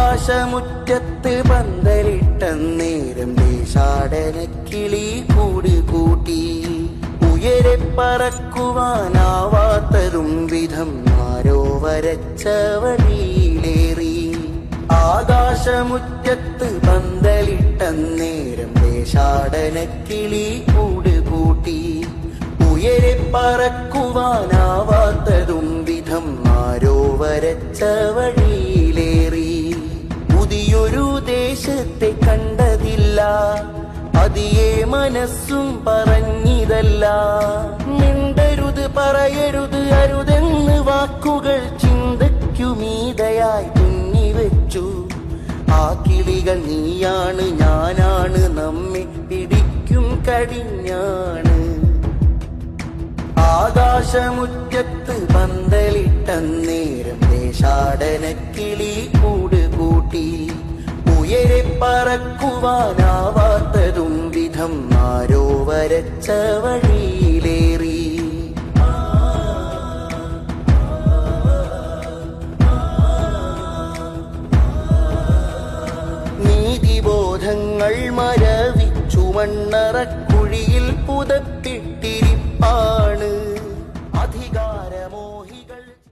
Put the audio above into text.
ആകാശമുറ്റത്ത് പന്തലിട്ടന്നേരം ദേശാടനക്കിളി കൂട് കൂട്ടി. ഉയരെ പറക്കുവാനാവാത്തതും വിധം ആരോ വരച്ച വഴിയിലേറി. ആകാശമുറ്റത്ത് പന്തലിട്ടന്നേരം ദേശാടനക്കിളി കൂട് കൂട്ടി. ഉയരെ പറക്കുവാനാവാത്തതും വിധം ആരോ വരച്ച വഴിയിലേറി. പുതിയൊരു ദേശത്തെ കണ്ടതില്ല, പതിയെ മനസ്സും പറഞ്ഞിതല്ല. മിണ്ടരുത് പറയരുത് അരുതെന്ന് വാക്കുകൾ ചിന്തയ്ക്കുമീതയായി തുന്നിവെച്ചു. ആ കിളികൾ നീയാണ് ഞാനാണ്, നമ്മെ പിടിക്കും കടിഞ്ഞാണ്. ആകാശമുറ്റത്ത് പന്തലിട്ടന്നേരം ദേശാടനക്കിളി കൂട് കൂട്ടി. ഉയരെ പറക്കുവാനാവാത്തതും വിധം ആരോ വരച്ച വഴിയിലേറി. നീതിബോധങ്ങൾ മരവിച്ചു മണ്ണറക്കുഴിയിൽ പുതപ്പിട്ടിരിപ്പാ.